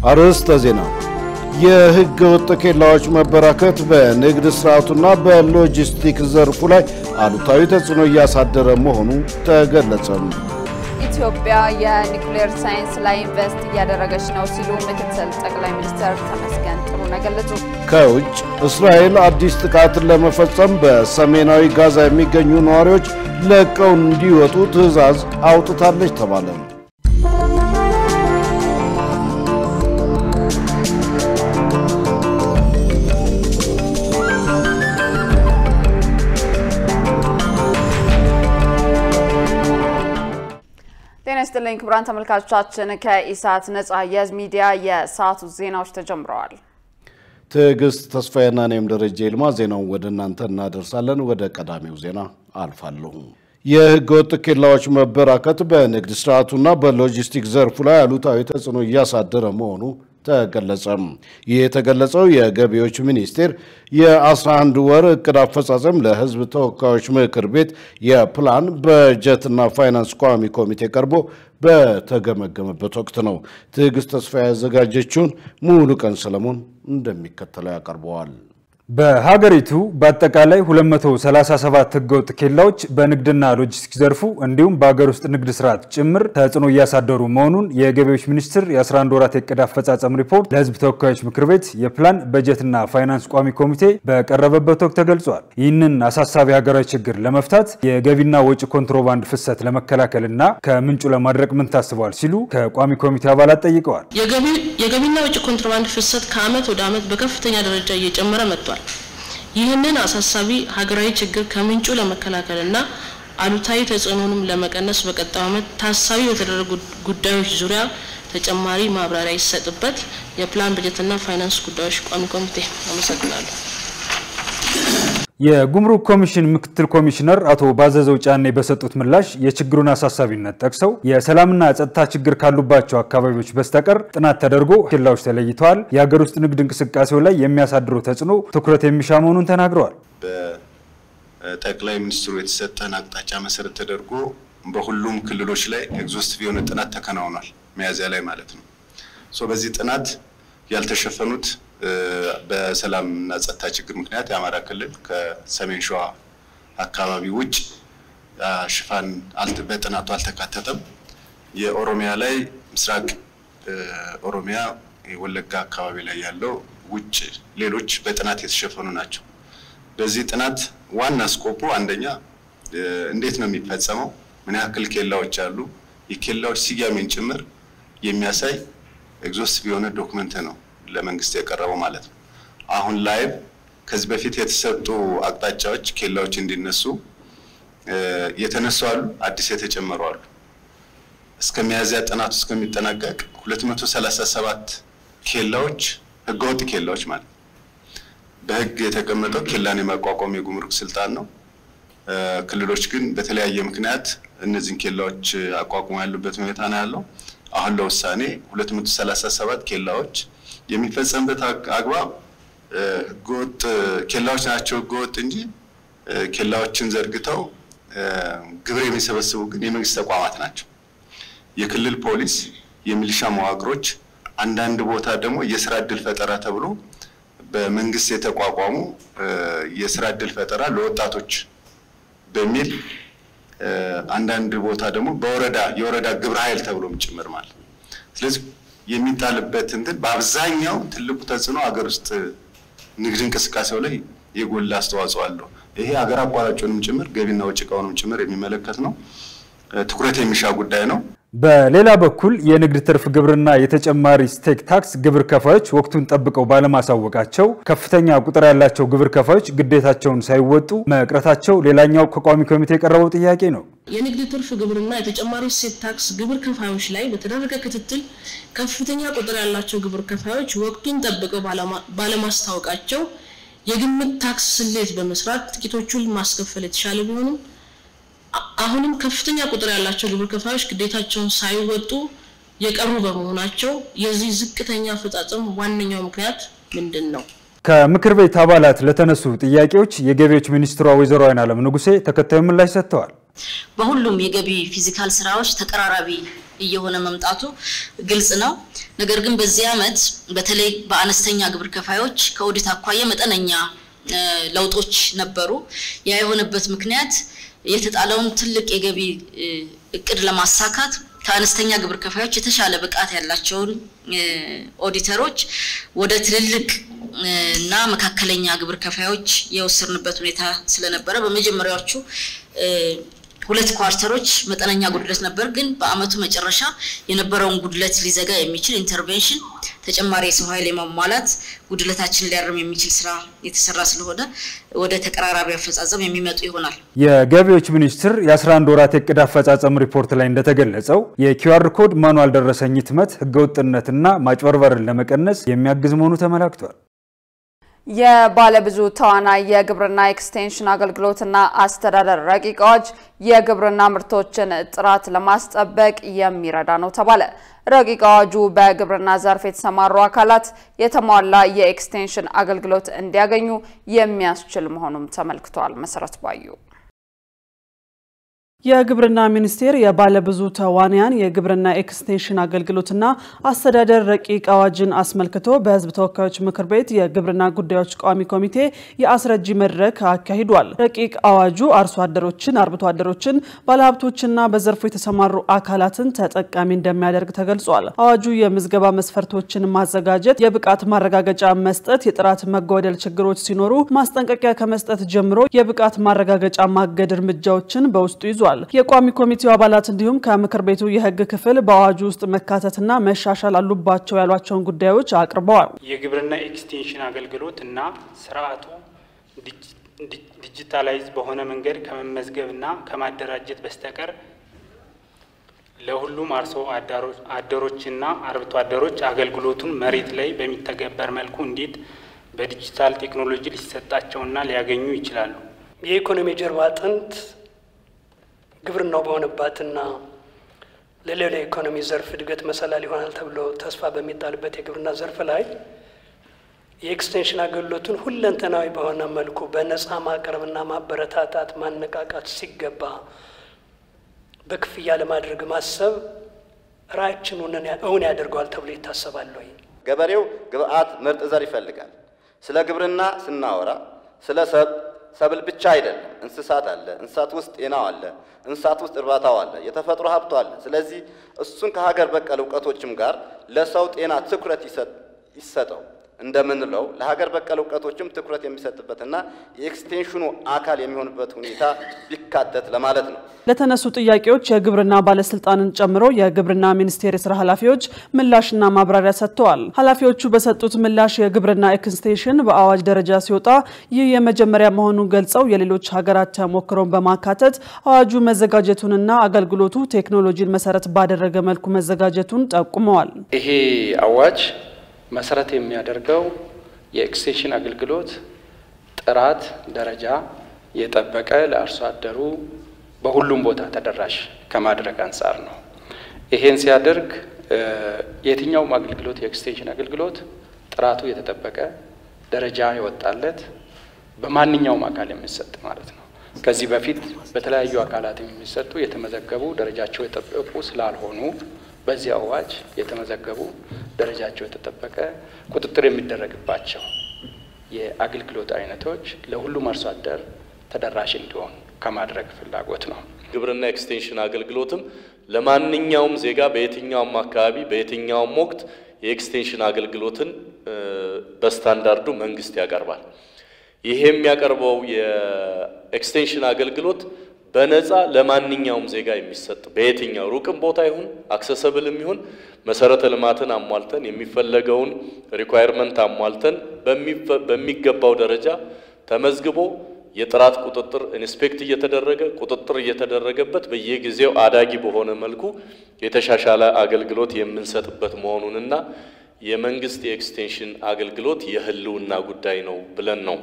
አርዕስተ ዜና የህገ ወጥ ኬላዎች መበራከት በንግድ ስርዓቱና በሎጂስቲክስ ዘርፉ ላይ አሉታዊ ተጽዕኖ እያሳደረ መሆኑ ተገለጸ። ኢትዮጵያ የኒውክሌር ሳይንስ ላይ ኢንቨስት እያደረገች ነው ሲሉ ምክትል ጠቅላይ ሚኒስትር ተመስገን ጥሩነህ ገለጹ። ከውጭ እስራኤል አዲስ ጥቃትን ለመፈጸም በሰሜናዊ ጋዛ የሚገኙ ነዋሪዎች ለቀው እንዲወጡ ትዕዛዝ አውጥታለች ተባለ። ጤናስጥልኝ ክቡራን ተመልካቾቻችን ከኢሳት ነጻ የህዝብ ሚዲያ የሰዓቱ ዜናዎች ተጀምረዋል። ትዕግስት ተስፋዬና እኔም ደረጀ ይልማ ዜናውን ወደ እናንተ እናደርሳለን። ወደ ቀዳሚው ዜና አልፋለሁ። የህገ ወጥ ኬላዎች መበራከት በንግድ ስርዓቱና በሎጂስቲክስ ዘርፉ ላይ አሉታዊ ተጽዕኖ እያሳደረ መሆኑ ተገለጸ። ይህ የተገለጸው የገቢዎች ሚኒስቴር የ11 ወር እቅድ አፈጻጸም ለህዝብ ተወካዮች ምክር ቤት የፕላን በጀትና ፋይናንስ ቋሚ ኮሚቴ ቀርቦ በተገመገመበት ወቅት ነው። ትዕግስት ተስፋዬ ያዘጋጀችውን ሙሉ ቀን ሰለሞን እንደሚከተለው ያቀርበዋል። በሀገሪቱ በአጠቃላይ 237 ህገወጥ ኬላዎች በንግድና ሎጂስቲክስ ዘርፉ እንዲሁም በሀገር ውስጥ ንግድ ስርዓት ጭምር ተጽዕኖ እያሳደሩ መሆኑን የገቢዎች ሚኒስቴር የ11 ወራት የዕቅድ አፈጻጸም ሪፖርት ለህዝብ ተወካዮች ምክር ቤት የፕላን በጀትና ፋይናንስ ቋሚ ኮሚቴ በቀረበበት ወቅት ተገልጿል። ይህንን አሳሳቢ ሀገራዊ ችግር ለመፍታት የገቢና ወጪ ኮንትሮባንድ ፍሰት ለመከላከልና ከምንጩ ለማድረቅ ምን ታስቧል ሲሉ ከቋሚ ኮሚቴ አባላት ጠይቀዋል። የገቢና ወጪ ኮንትሮባንድ ፍሰት ከአመት ወደ አመት በከፍተኛ ደረጃ እየጨመረ መጥቷል። ይህንን አሳሳቢ ሀገራዊ ችግር ከምንጩ ለመከላከልና አሉታዊ ተጽዕኖንም ለመቀነስ በቀጣዩ ዓመት ታሳቢ የተደረጉ ጉዳዮች ዙሪያ ተጨማሪ ማብራሪያ ይሰጥበት የፕላን በጀትና ፋይናንስ ጉዳዮች ቋሚ ኮሚቴ አመሰግናለሁ። የጉምሩክ ኮሚሽን ምክትል ኮሚሽነር አቶ ባዘዘው ጫኔ በሰጡት ምላሽ የችግሩን አሳሳቢነት ጠቅሰው የሰላምና ጸጥታ ችግር ካሉባቸው አካባቢዎች በስተቀር ጥናት ተደርጎ ኬላዎች ተለይተዋል፣ የሀገር ውስጥ ንግድ እንቅስቃሴው ላይ የሚያሳድረው ተጽዕኖ ትኩረት የሚሻ መሆኑን ተናግረዋል። በጠቅላይ ሚኒስትሩ የተሰጠን አቅጣጫ መሰረት ተደርጎ በሁሉም ክልሎች ላይ ኤግዞስቲቭ የሆነ ጥናት ተከናውኗል፣ ሚያዝያ ላይ ማለት ነው። በዚህ ጥናት ያልተሸፈኑት በሰላምና ጸጥታ ችግር ምክንያት የአማራ ክልል ከሰሜን ሸዋ አካባቢ ውጭ ሽፋን በጥናቱ አልተካተተም። የኦሮሚያ ላይ ምስራቅ ኦሮሚያ ወለጋ አካባቢ ላይ ያለው ውጭ ሌሎች በጥናት የተሸፈኑ ናቸው። በዚህ ጥናት ዋና ስኮፑ አንደኛ እንዴት ነው የሚፈጸመው፣ ምን ያክል ኬላዎች አሉ፣ የኬላዎች ስያሜን ጭምር የሚያሳይ ኤግዞስቲቭ የሆነ ዶክመንት ነው ለመንግስት የቀረበው ማለት ነው። አሁን ላይ ከዚህ በፊት የተሰጡ አቅጣጫዎች ኬላዎች እንዲነሱ የተነሱ አሉ፣ አዲስ የተጨመሩ አሉ። እስከሚያዝያ ጥናቱ እስከሚጠናቀቅ 237 ኬላዎች ህገወጥ ኬላዎች ማለት በህግ የተቀመጠው ኬላን የማቋቋም የጉምሩክ ስልጣን ነው። ክልሎች ግን በተለያየ ምክንያት እነዚህን ኬላዎች አቋቁሞ ያሉበት ሁኔታ ነው ያለው። አሁን ለውሳኔ 237 ኬላዎች የሚፈጸምበት አግባብ ህገወጥ ኬላዎች ናቸው ህገወጥ እንጂ ኬላዎችን ዘርግተው ግብር የሚሰበስቡ ግን የመንግስት ተቋማት ናቸው። የክልል ፖሊስ፣ የሚሊሻ መዋቅሮች፣ አንዳንድ ቦታ ደግሞ የስራ ዕድል ፈጠራ ተብሎ በመንግስት የተቋቋሙ የስራ ዕድል ፈጠራ ለወጣቶች በሚል አንዳንድ ቦታ ደግሞ የወረዳ ግብረ ኃይል ተብሎም ጭምር ማለት ነው። ስለዚህ የሚጣልበት እንትን በአብዛኛው ትልቁ ተጽዕኖ ሀገር ውስጥ ንግድ እንቅስቃሴው ላይ የጎላ አስተዋጽኦ አለው። ይሄ ሀገር አቋራጭንም ጭምር ገቢና ወጪ ዕቃውንም ጭምር የሚመለከት ነው። ትኩረት የሚሻ ጉዳይ ነው። በሌላ በኩል የንግድ ትርፍ ግብርና የተጨማሪ ስቴክ ታክስ ግብር ከፋዮች ወቅቱን ጠብቀው ባለማሳወቃቸው ከፍተኛ ቁጥር ያላቸው ግብር ከፋዮች ግዴታቸውን ሳይወጡ መቅረታቸው ሌላኛው ከቋሚ ኮሚቴ የቀረበው ጥያቄ ነው። የንግድ ትርፍ ግብርና የተጨማሪ ስቴክ ታክስ ግብር ከፋዮች ላይ በተደረገ ክትትል ከፍተኛ ቁጥር ያላቸው ግብር ከፋዮች ወቅቱን ጠብቀው ባለማስታወቃቸው የግምት ታክስ ስሌት በመስራት ጥቂቶቹን ማስከፈል የተሻለ ቢሆንም አሁንም ከፍተኛ ቁጥር ያላቸው ግብር ከፋዮች ግዴታቸውን ሳይወጡ የቀሩ በመሆናቸው የዚህ ዝቅተኛ አፈጻጸም ዋነኛው ምክንያት ምንድነው? ከምክር ቤት አባላት ለተነሱ ጥያቄዎች የገቢዎች ሚኒስትሯ ወይዘሮ አይናለም ንጉሴ ተከታዩ ምላሽ ሰጥተዋል። በሁሉም የገቢ ፊዚካል ስራዎች ተቀራራቢ እየሆነ መምጣቱ ግልጽ ነው ነገር ግን በዚህ አመት በተለይ በአነስተኛ ግብር ከፋዮች ከኦዲት አኳያ መጠነኛ ለውጦች ነበሩ ያ የሆነበት ምክንያት የተጣለውን ትልቅ የገቢ እቅድ ለማሳካት ከአነስተኛ ግብር ከፋዮች የተሻለ ብቃት ያላቸውን ኦዲተሮች ወደ ትልልቅ እና መካከለኛ ግብር ከፋዮች የወሰድንበት ሁኔታ ስለነበረ በመጀመሪያዎቹ ሁለት ኳርተሮች መጠነኛ ጉድለት ነበር ግን በአመቱ መጨረሻ የነበረውን ጉድለት ሊዘጋ የሚችል ኢንተርቬንሽን ተጨማሪ የሰው ኃይል የማሟላት ጉድለታችን ሊያርም የሚችል ስራ የተሰራ ስለሆነ ወደ ተቀራራቢ አፈጻጸም የሚመጡ ይሆናል የገቢዎች ሚኒስትር የ11 ወራት የቅድ አፈጻጸም ሪፖርት ላይ እንደተገለጸው የኪውአር ኮድ ማኑዋል ደረሰኝ ህትመት ህገወጥነትና ማጭበርበርን ለመቀነስ የሚያግዝ መሆኑ ተመላክቷል የባለብዙ ተዋናይ የግብርና ኤክስቴንሽን አገልግሎትና አስተዳደር ረቂቃዎች የግብርና ምርቶችን ጥራት ለማስጠበቅ የሚረዳ ነው ተባለ ረቂቃዎቹ በግብርና ዘርፍ የተሰማሩ አካላት የተሟላ የኤክስቴንሽን አገልግሎት እንዲያገኙ የሚያስችል መሆኑም ተመልክቷል መሰረት ባዩ የግብርና ሚኒስቴር የባለብዙ ተዋናያን የግብርና ኤክስቴንሽን አገልግሎትና አስተዳደር ረቂቅ አዋጅን አስመልክቶ በህዝብ ተወካዮች ምክር ቤት የግብርና ጉዳዮች ቋሚ ኮሚቴ የአስረጂ መድረክ አካሂዷል ረቂቅ አዋጁ አርሶ አደሮችን አርብቶ አደሮችን ባለሀብቶችና በዘርፉ የተሰማሩ አካላትን ተጠቃሚ እንደሚያደርግ ተገልጿል አዋጁ የምዝገባ መስፈርቶችን ማዘጋጀት የብቃት ማረጋገጫ መስጠት የጥራት መጓደል ችግሮች ሲኖሩ ማስጠንቀቂያ ከመስጠት ጀምሮ የብቃት ማረጋገጫ ማገድ እርምጃዎችን በውስጡ ይዟል የቋሚ ኮሚቴው አባላት እንዲሁም ከምክር ቤቱ የህግ ክፍል በአዋጁ ውስጥ መካተትና መሻሻል አሉባቸው ያሏቸውን ጉዳዮች አቅርበዋል የግብርና ኤክስቴንሽን አገልግሎትና ስርዓቱ ዲጂታላይዝ በሆነ መንገድ ከመመዝገብና ከማደራጀት በስተቀር ለሁሉም አርሶ አደሮችና አርብቶ አደሮች አገልግሎቱን መሬት ላይ በሚተገበር መልኩ እንዴት በዲጂታል ቴክኖሎጂ ሊሰጣቸውና ሊያገኙ ይችላሉ የኢኮኖሚ ጀርባ አጥንት ግብርናው በሆነባትና ለሌላ ኢኮኖሚ ዘርፍ እድገት መሰላል ይሆናል ተብሎ ተስፋ በሚጣልበት የግብርና ዘርፍ ላይ የኤክስቴንሽን አገልግሎቱን ሁለንተናዊ በሆነ መልኩ በነፃ ማቅረብና ማበረታታት ማነቃቃት ሲገባ በክፍያ ለማድረግ ማሰብ ራዕያችንን እውን ያደርገዋል ተብሎ ይታሰባል ወይ ገበሬው ግብአት ምርጥ ዘር ይፈልጋል ስለ ግብርና ስናወራ ስለ ሰብል ብቻ አይደለም እንስሳት አለ እንስሳት ውስጥ ጤናው አለ እንስሳት ውስጥ እርባታው አለ የተፈጥሮ ሀብቱ አለ ስለዚህ እሱን ከሀገር በቀል ዕውቀቶችም ጋር ለሰው ጤና ትኩረት ይሰጠው እንደምንለው ለሀገር በቀል ዕውቀቶችም ትኩረት የሚሰጥበትና የኤክስቴንሽኑ አካል የሚሆንበት ሁኔታ ቢካተት ለማለት ነው ለተነሱ ጥያቄዎች የግብርና ባለስልጣንን ጨምሮ የግብርና ሚኒስቴር የሥራ ኃላፊዎች ምላሽና ማብራሪያ ሰጥተዋል ኃላፊዎቹ በሰጡት ምላሽ የግብርና ኤክስቴንሽን በአዋጅ ደረጃ ሲወጣ ይህ የመጀመሪያ መሆኑን ገልጸው የሌሎች ሀገራት ተሞክሮን በማካተት አዋጁ መዘጋጀቱንና አገልግሎቱ ቴክኖሎጂን መሰረት ባደረገ መልኩ መዘጋጀቱን ጠቁመዋል ይሄ አዋጅ መሰረት የሚያደርገው የኤክስቴንሽን አገልግሎት ጥራት ደረጃ የጠበቀ ለአርሶ አደሩ በሁሉም ቦታ ተደራሽ ከማድረግ አንፃር ነው ይሄን ሲያደርግ የትኛውም አገልግሎት የኤክስቴንሽን አገልግሎት ጥራቱ የተጠበቀ ደረጃ የወጣለት በማንኛውም አካል የሚሰጥ ማለት ነው ከዚህ በፊት በተለያዩ አካላት የሚሰጡ የተመዘገቡ ደረጃቸው የጠበቁ ስላልሆኑ በዚህ አዋጅ የተመዘገቡ ደረጃቸው የተጠበቀ ቁጥጥር የሚደረግባቸው የአገልግሎት አይነቶች ለሁሉም አርሶ አደር ተደራሽ እንዲሆን ከማድረግ ፍላጎት ነው ግብርና ኤክስቴንሽን አገልግሎትም ለማንኛውም ዜጋ በየትኛውም አካባቢ በየትኛውም ወቅት የኤክስቴንሽን አገልግሎትን በስታንዳርዱ መንግስት ያቀርባል ይሄ የሚያቀርበው የኤክስቴንሽን አገልግሎት በነፃ ለማንኛውም ዜጋ የሚሰጥ በየትኛው ሩቅም ቦታ ይሁን አክሰሰብልም ይሁን መሰረተ ልማትን አሟልተን የሚፈለገውን ሪኳየርመንት አሟልተን በሚገባው ደረጃ ተመዝግቦ የጥራት ቁጥጥር ኢንስፔክት እየተደረገ ቁጥጥር እየተደረገበት በየጊዜው አዳጊ በሆነ መልኩ የተሻሻለ አገልግሎት የምንሰጥበት መሆኑንና የመንግስት የኤክስቴንሽን አገልግሎት የህልውና ጉዳይ ነው ብለን ነው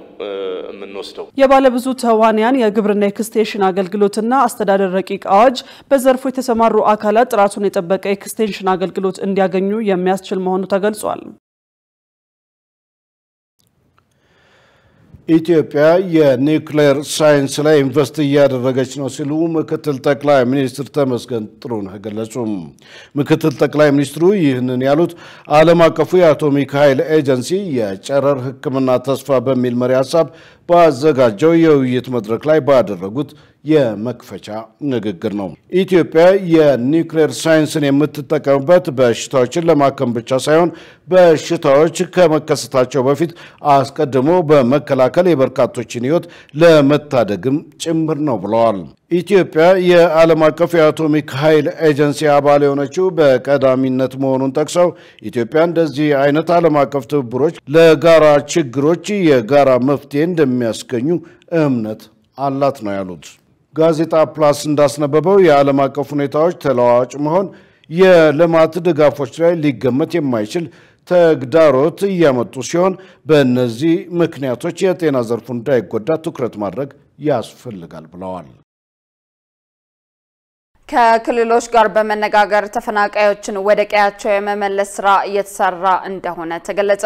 የምንወስደው የባለብዙ ተዋናያን የግብርና ኤክስቴንሽን አገልግሎትና አስተዳደር ረቂቅ አዋጅ በዘርፉ የተሰማሩ አካላት ጥራቱን የጠበቀ ኤክስቴንሽን አገልግሎት እንዲያገኙ የሚያስችል መሆኑ ተገልጿል ኢትዮጵያ የኒውክሌር ሳይንስ ላይ ኢንቨስት እያደረገች ነው ሲሉ ምክትል ጠቅላይ ሚኒስትር ተመስገን ጥሩነህ ገለጹ። ምክትል ጠቅላይ ሚኒስትሩ ይህንን ያሉት ዓለም አቀፉ የአቶሚክ ኃይል ኤጀንሲ የጨረር ሕክምና ተስፋ በሚል መሪ ሐሳብ ባዘጋጀው የውይይት መድረክ ላይ ባደረጉት የመክፈቻ ንግግር ነው። ኢትዮጵያ የኒውክሌር ሳይንስን የምትጠቀምበት በሽታዎችን ለማከም ብቻ ሳይሆን በሽታዎች ከመከሰታቸው በፊት አስቀድሞ በመከላከል የበርካቶችን ሕይወት ለመታደግም ጭምር ነው ብለዋል። ኢትዮጵያ የዓለም አቀፍ የአቶሚክ ኃይል ኤጀንሲ አባል የሆነችው በቀዳሚነት መሆኑን ጠቅሰው ኢትዮጵያ እንደዚህ አይነት ዓለም አቀፍ ትብብሮች ለጋራ ችግሮች የጋራ መፍትሄ እንደሚያስገኙ እምነት አላት ነው ያሉት። ጋዜጣ ፕላስ እንዳስነበበው የዓለም አቀፍ ሁኔታዎች ተለዋዋጭ መሆን የልማት ድጋፎች ላይ ሊገመት የማይችል ተግዳሮት እያመጡ ሲሆን በእነዚህ ምክንያቶች የጤና ዘርፉ እንዳይጎዳ ትኩረት ማድረግ ያስፈልጋል ብለዋል። ከክልሎች ጋር በመነጋገር ተፈናቃዮችን ወደ ቀያቸው የመመለስ ስራ እየተሰራ እንደሆነ ተገለጸ።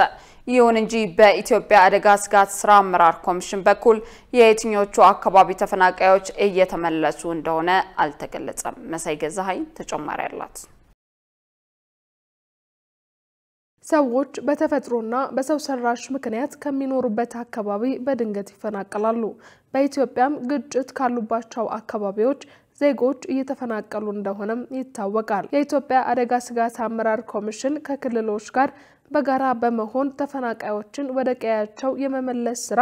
ይሁን እንጂ በኢትዮጵያ አደጋ ስጋት ስራ አመራር ኮሚሽን በኩል የየትኞቹ አካባቢ ተፈናቃዮች እየተመለሱ እንደሆነ አልተገለጸም። መሳይ ገዛሃይ ተጨማሪ አላት። ሰዎች በተፈጥሮና በሰው ሰራሽ ምክንያት ከሚኖሩበት አካባቢ በድንገት ይፈናቀላሉ። በኢትዮጵያም ግጭት ካሉባቸው አካባቢዎች ዜጎች እየተፈናቀሉ እንደሆነም ይታወቃል። የኢትዮጵያ አደጋ ስጋት አመራር ኮሚሽን ከክልሎች ጋር በጋራ በመሆን ተፈናቃዮችን ወደ ቀያቸው የመመለስ ስራ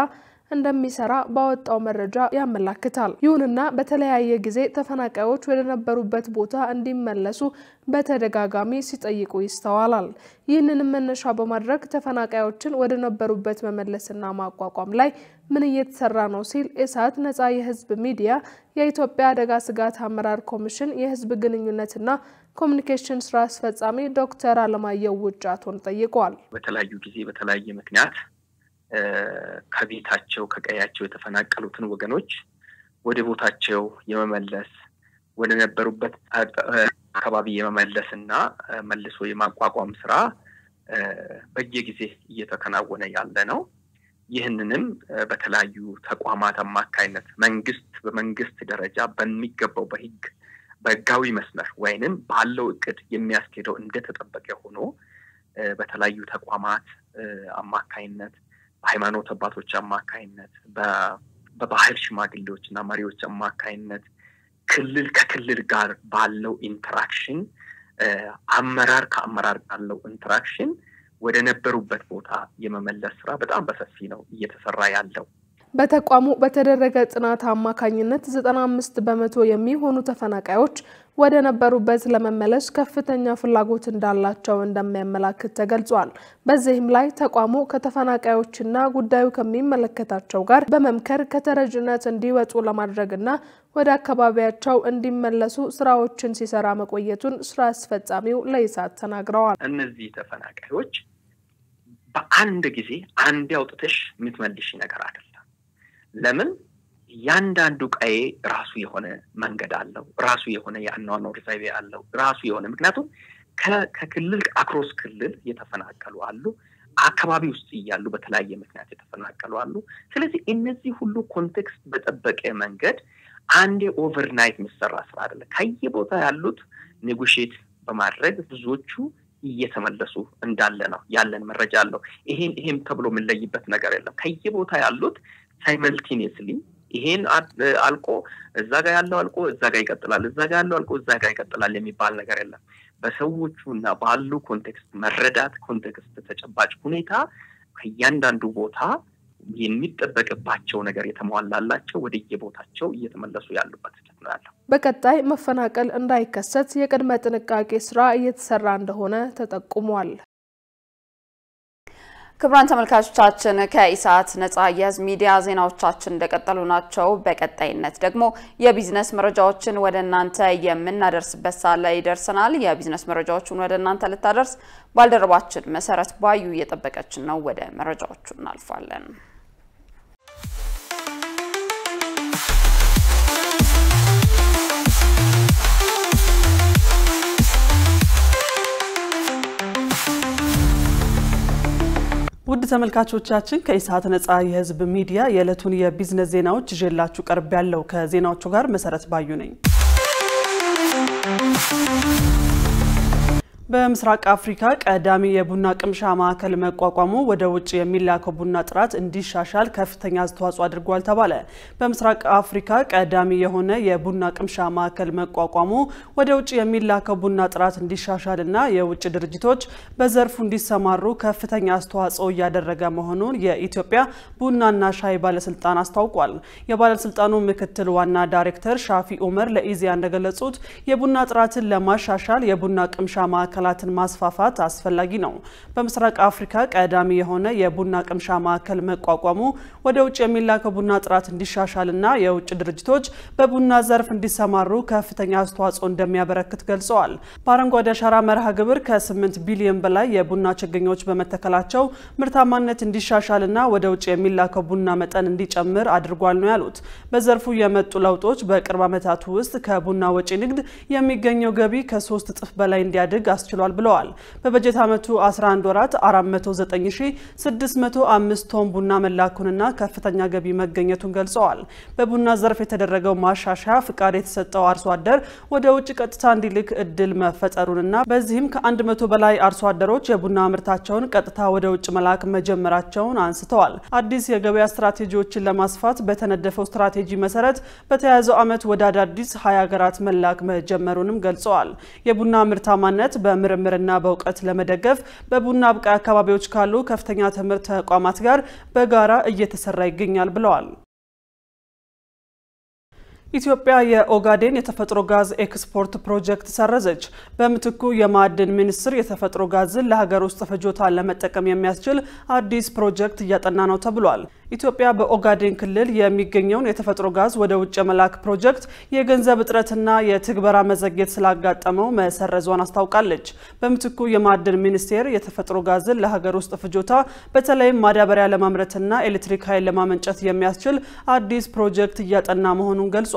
እንደሚሰራ ባወጣው መረጃ ያመለክታል። ይሁንና በተለያየ ጊዜ ተፈናቃዮች ወደ ነበሩበት ቦታ እንዲመለሱ በተደጋጋሚ ሲጠይቁ ይስተዋላል። ይህንን መነሻ በማድረግ ተፈናቃዮችን ወደ ነበሩበት መመለስና ማቋቋም ላይ ምን እየተሰራ ነው ሲል ኢሳት ነፃ የህዝብ ሚዲያ የኢትዮጵያ አደጋ ስጋት አመራር ኮሚሽን የህዝብ ግንኙነትና ኮሙኒኬሽን ስራ አስፈጻሚ ዶክተር አለማየሁ ውጫቶን ጠይቋል። በተለያዩ ጊዜ በተለያየ ምክንያት ከቤታቸው ከቀያቸው የተፈናቀሉትን ወገኖች ወደ ቦታቸው የመመለስ ወደ ነበሩበት አካባቢ የመመለስና መልሶ የማቋቋም ስራ በየጊዜ እየተከናወነ ያለ ነው። ይህንንም በተለያዩ ተቋማት አማካይነት በመንግስት ደረጃ በሚገባው በህጋዊ መስመር ወይንም ባለው እቅድ የሚያስኬደው እንደተጠበቀ ሆኖ በተለያዩ ተቋማት አማካይነት በሃይማኖት አባቶች አማካይነት በባህል ሽማግሌዎችና መሪዎች አማካይነት ክልል ከክልል ጋር ባለው ኢንተራክሽን አመራር ከአመራር ባለው ኢንተራክሽን ወደ ነበሩበት ቦታ የመመለስ ስራ በጣም በሰፊ ነው እየተሰራ ያለው። በተቋሙ በተደረገ ጥናት አማካኝነት 95% የሚሆኑ ተፈናቃዮች ወደ ነበሩበት ለመመለስ ከፍተኛ ፍላጎት እንዳላቸው እንደሚያመለክት ተገልጿል። በዚህም ላይ ተቋሙ ከተፈናቃዮችና ጉዳዩ ከሚመለከታቸው ጋር በመምከር ከተረጅነት እንዲወጡ ለማድረግና ወደ አካባቢያቸው እንዲመለሱ ስራዎችን ሲሰራ መቆየቱን ስራ አስፈጻሚው ለኢሳት ተናግረዋል። እነዚህ ተፈናቃዮች በአንድ ጊዜ አንድ ያውጥተሽ የምትመልሽ ነገር አይደለም። ለምን ያንዳንዱ ቀዬ ራሱ የሆነ መንገድ አለው፣ ራሱ የሆነ የአኗኗር ዘይቤ አለው፣ ራሱ የሆነ ምክንያቱም ከክልል አክሮስ ክልል የተፈናቀሉ አሉ፣ አካባቢ ውስጥ ያሉ በተለያየ ምክንያት የተፈናቀሉ አሉ። ስለዚህ እነዚህ ሁሉ ኮንቴክስት በጠበቀ መንገድ አንዴ ኦቨርናይት የሚሰራ ስራ አይደለም። ከየቦታ ያሉት ኔጎሺዬት በማድረግ ብዙዎቹ እየተመለሱ እንዳለ ነው ያለን መረጃ አለው። ይሄም ተብሎ የምንለይበት ነገር የለም። ከየቦታ ያሉት ሳይመልቲኒየስሊ ይሄን አልቆ እዛ ጋር ያለው አልቆ እዛ ጋር ይቀጥላል፣ እዛ ጋር ያለው አልቆ እዛ ጋር ይቀጥላል የሚባል ነገር የለም። በሰዎቹና ባሉ ኮንቴክስት መረዳት ኮንቴክስት ተጨባጭ ሁኔታ ከያንዳንዱ ቦታ የሚጠበቅባቸው ነገር የተሟላላቸው ወደ የቦታቸው እየተመለሱ ያሉበት ነው ያለው። በቀጣይ መፈናቀል እንዳይከሰት የቅድመ ጥንቃቄ ስራ እየተሰራ እንደሆነ ተጠቁሟል። ክቡራን ተመልካቾቻችን ከኢሳት ነፃ የህዝብ ሚዲያ ዜናዎቻችን እንደቀጠሉ ናቸው። በቀጣይነት ደግሞ የቢዝነስ መረጃዎችን ወደ እናንተ የምናደርስበት ሰዓት ላይ ደርሰናል። የቢዝነስ መረጃዎችን ወደ እናንተ ልታደርስ ባልደረባችን መሰረት ባዩ እየጠበቀችን ነው። ወደ መረጃዎቹ እናልፋለን። ውድ ተመልካቾቻችን ከኢሳት ነጻ የህዝብ ሚዲያ የዕለቱን የቢዝነስ ዜናዎች ይዤላችሁ ቀርብ ያለው ከዜናዎቹ ጋር መሰረት ባዩ ነኝ። በምስራቅ አፍሪካ ቀዳሚ የቡና ቅምሻ ማዕከል መቋቋሙ ወደ ውጭ የሚላከው ቡና ጥራት እንዲሻሻል ከፍተኛ አስተዋጽኦ አድርጓል ተባለ። በምስራቅ አፍሪካ ቀዳሚ የሆነ የቡና ቅምሻ ማዕከል መቋቋሙ ወደ ውጭ የሚላከው ቡና ጥራት እንዲሻሻልና የውጭ ድርጅቶች በዘርፉ እንዲሰማሩ ከፍተኛ አስተዋጽኦ እያደረገ መሆኑን የኢትዮጵያ ቡናና ሻይ ባለስልጣን አስታውቋል። የባለስልጣኑ ምክትል ዋና ዳይሬክተር ሻፊ ኡመር ለኢዜአ እንደገለጹት የቡና ጥራትን ለማሻሻል የቡና ቅምሻ ማዕከል ማዕከላትን ማስፋፋት አስፈላጊ ነው። በምስራቅ አፍሪካ ቀዳሚ የሆነ የቡና ቅምሻ ማዕከል መቋቋሙ ወደ ውጭ የሚላከው ቡና ጥራት እንዲሻሻልና የውጭ ድርጅቶች በቡና ዘርፍ እንዲሰማሩ ከፍተኛ አስተዋጽኦ እንደሚያበረክት ገልጸዋል። በአረንጓዴ አሻራ መርሃ ግብር ከ8 ቢሊዮን በላይ የቡና ችግኞች በመተከላቸው ምርታማነት እንዲሻሻልና ወደ ውጭ የሚላከው ቡና መጠን እንዲጨምር አድርጓል ነው ያሉት። በዘርፉ የመጡ ለውጦች በቅርብ ዓመታት ውስጥ ከቡና ወጪ ንግድ የሚገኘው ገቢ ከ3 እጥፍ በላይ እንዲያድግ ችሏል ብለዋል። በበጀት ዓመቱ 11 ወራት 409605 ቶን ቡና መላኩንና ከፍተኛ ገቢ መገኘቱን ገልጸዋል። በቡና ዘርፍ የተደረገው ማሻሻያ ፍቃድ የተሰጠው አርሶ አደር ወደ ውጭ ቀጥታ እንዲልክ እድል መፈጠሩንና በዚህም ከ100 በላይ አርሶ አደሮች የቡና ምርታቸውን ቀጥታ ወደ ውጭ መላክ መጀመራቸውን አንስተዋል። አዲስ የገበያ ስትራቴጂዎችን ለማስፋት በተነደፈው ስትራቴጂ መሰረት በተያያዘው ዓመት ወደ አዳዲስ 20 ሀገራት መላክ መጀመሩንም ገልጸዋል። የቡና ምርታማነት በምርምርና በእውቀት ለመደገፍ በቡና አብቃይ አካባቢዎች ካሉ ከፍተኛ ትምህርት ተቋማት ጋር በጋራ እየተሰራ ይገኛል ብለዋል። ኢትዮጵያ የኦጋዴን የተፈጥሮ ጋዝ ኤክስፖርት ፕሮጀክት ሰረዘች። በምትኩ የማዕድን ሚኒስቴር የተፈጥሮ ጋዝን ለሀገር ውስጥ ፍጆታ ለመጠቀም የሚያስችል አዲስ ፕሮጀክት እያጠና ነው ተብሏል። ኢትዮጵያ በኦጋዴን ክልል የሚገኘውን የተፈጥሮ ጋዝ ወደ ውጭ መላክ ፕሮጀክት የገንዘብ እጥረትና የትግበራ መዘግየት ስላጋጠመው መሰረዟን አስታውቃለች። በምትኩ የማዕድን ሚኒስቴር የተፈጥሮ ጋዝን ለሀገር ውስጥ ፍጆታ በተለይም ማዳበሪያ ለማምረትና ኤሌክትሪክ ኃይል ለማመንጨት የሚያስችል አዲስ ፕሮጀክት እያጠና መሆኑን ገልጿል።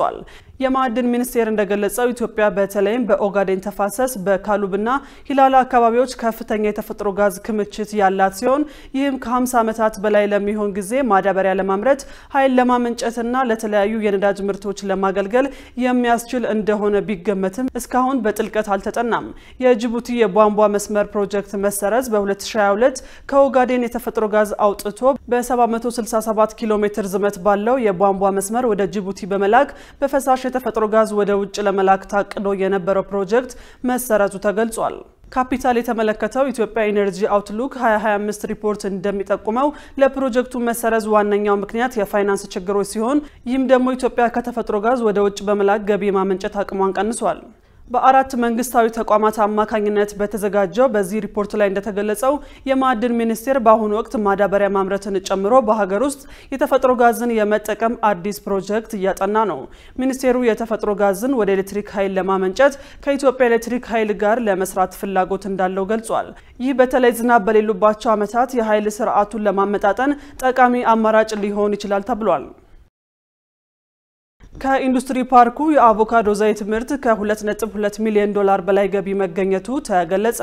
የማዕድን ሚኒስቴር እንደገለጸው ኢትዮጵያ በተለይም በኦጋዴን ተፋሰስ በካሉብና ሂላላ አካባቢዎች ከፍተኛ የተፈጥሮ ጋዝ ክምችት ያላት ሲሆን ይህም ከ50 ዓመታት በላይ ለሚሆን ጊዜ ማዳበሪያ ለማምረት ኃይል ለማመንጨትና ለተለያዩ የነዳጅ ምርቶች ለማገልገል የሚያስችል እንደሆነ ቢገመትም እስካሁን በጥልቀት አልተጠናም። የጅቡቲ የቧንቧ መስመር ፕሮጀክት መሰረዝ በ2022 ከኦጋዴን የተፈጥሮ ጋዝ አውጥቶ በ767 ኪሎ ሜትር ዝመት ባለው የቧንቧ መስመር ወደ ጅቡቲ በመላክ በፈሳሽ የተፈጥሮ ጋዝ ወደ ውጭ ለመላክ ታቅዶ የነበረው ፕሮጀክት መሰረዙ ተገልጿል። ካፒታል የተመለከተው ኢትዮጵያ ኢነርጂ አውትሉክ 2025 ሪፖርት እንደሚጠቁመው ለፕሮጀክቱ መሰረዝ ዋነኛው ምክንያት የፋይናንስ ችግሮች ሲሆን ይህም ደግሞ ኢትዮጵያ ከተፈጥሮ ጋዝ ወደ ውጭ በመላክ ገቢ ማመንጨት አቅሟን ቀንሷል። በአራት መንግስታዊ ተቋማት አማካኝነት በተዘጋጀው በዚህ ሪፖርት ላይ እንደተገለጸው የማዕድን ሚኒስቴር በአሁኑ ወቅት ማዳበሪያ ማምረትን ጨምሮ በሀገር ውስጥ የተፈጥሮ ጋዝን የመጠቀም አዲስ ፕሮጀክት እያጠና ነው። ሚኒስቴሩ የተፈጥሮ ጋዝን ወደ ኤሌክትሪክ ኃይል ለማመንጨት ከኢትዮጵያ ኤሌክትሪክ ኃይል ጋር ለመስራት ፍላጎት እንዳለው ገልጿል። ይህ በተለይ ዝናብ በሌሉባቸው ዓመታት የኃይል ስርዓቱን ለማመጣጠን ጠቃሚ አማራጭ ሊሆን ይችላል ተብሏል። ከኢንዱስትሪ ፓርኩ የአቮካዶ ዘይት ምርት ከ2.2 ሚሊዮን ዶላር በላይ ገቢ መገኘቱ ተገለጸ።